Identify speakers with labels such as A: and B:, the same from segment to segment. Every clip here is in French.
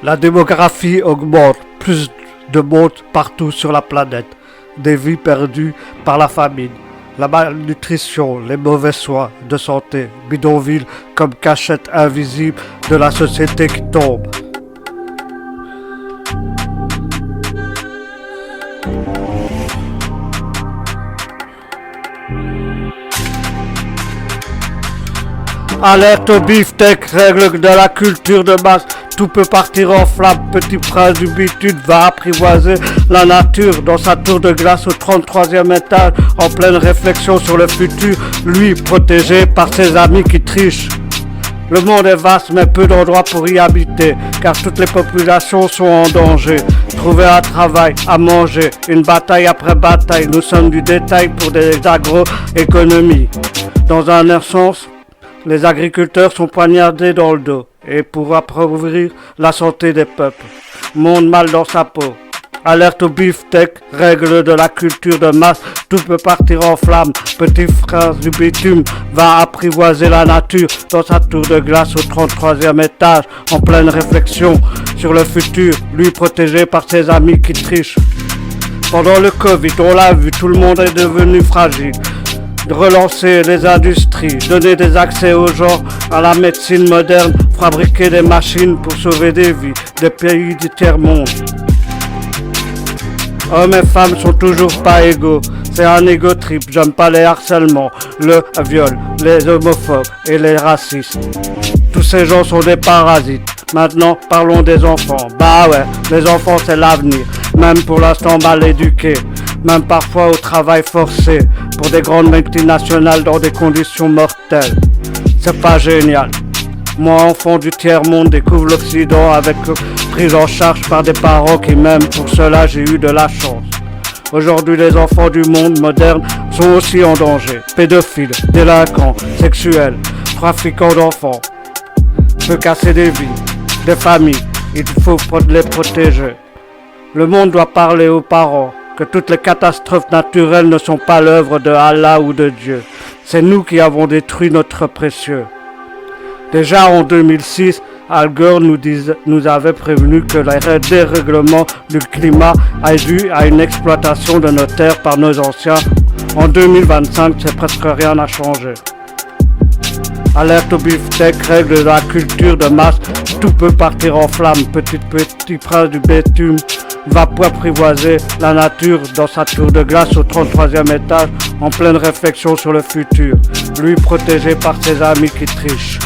A: La démographie augmente, plus de monde partout sur la planète, des vies perdues par la famine, la malnutrition, les mauvais soins de santé, bidonville comme cachette invisible de la société qui tombe. Alerte au beefsteak, règle de la culture de masse, tout peut partir en flamme, petit prince du bitume va apprivoiser la nature dans sa tour de glace au 33e étage, en pleine réflexion sur le futur, lui protégé par ses amis qui trichent. Le monde est vaste mais peu d'endroits pour y habiter, car toutes les populations sont en danger. Trouver un travail, à manger, une bataille après bataille, nous sommes du détail pour des agroéconomies. Dans un air sens, les agriculteurs sont poignardés dans le dos et pour appauvrir la santé des peuples. Monde mal dans sa peau. Alerte au beefsteak, règle de la culture de masse, tout peut partir en flammes. Petit frère du bitume va apprivoiser la nature dans sa tour de glace au 33e étage, en pleine réflexion sur le futur, lui protégé par ses amis qui trichent. Pendant le Covid, on l'a vu, tout le monde est devenu fragile. Relancer les industries, donner des accès aux gens à la médecine moderne, fabriquer des machines pour sauver des vies, des pays du tiers-monde. Hommes et femmes sont toujours pas égaux, c'est un égo trip, j'aime pas les harcèlements, le viol, les homophobes et les racistes. Tous ces gens sont des parasites. Maintenant, parlons des enfants. Bah ouais, les enfants c'est l'avenir, même pour l'instant mal éduqués, même parfois au travail forcé, pour des grandes multinationales dans des conditions mortelles. C'est pas génial. Moi, enfant du tiers-monde, découvre l'Occident avec prise en charge par des parents qui m'aiment. Pour cela, j'ai eu de la chance. Aujourd'hui, les enfants du monde moderne sont aussi en danger. Pédophiles, délinquants, sexuels, trafiquants d'enfants. Peut casser des vies, des familles. Il faut les protéger. Le monde doit parler aux parents que toutes les catastrophes naturelles ne sont pas l'œuvre de Allah ou de Dieu. C'est nous qui avons détruit notre précieux. Déjà en 2006, Al Gore nous avait prévenu que le dérèglement du climat est dû à une exploitation de nos terres par nos anciens. En 2025, c'est presque rien n'a changé. Alerte au beefsteak, règle de la culture de masse, tout peut partir en flammes. Petit prince du bitume va apprivoiser la nature dans sa tour de glace au 33e étage, en pleine réflexion sur le futur, lui protégé par ses amis qui trichent.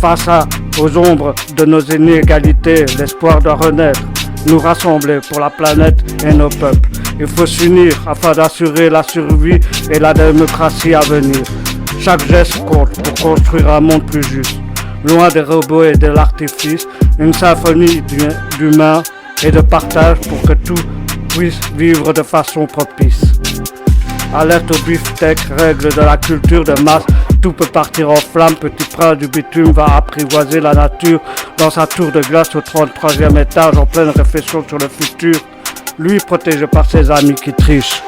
A: Face aux ombres de nos inégalités, l'espoir doit renaître, nous rassembler pour la planète et nos peuples. Il faut s'unir afin d'assurer la survie et la démocratie à venir. Chaque geste compte pour construire un monde plus juste. Loin des robots et de l'artifice, une symphonie d'humains et de partage pour que tout puisse vivre de façon propice. Alerte au beefsteak, règle de la culture de masse, tout peut partir en flammes. Petit prince du bitume va apprivoiser la nature dans sa tour de glace au 33e étage, en pleine réflexion sur le futur, lui protégé par ses amis qui trichent.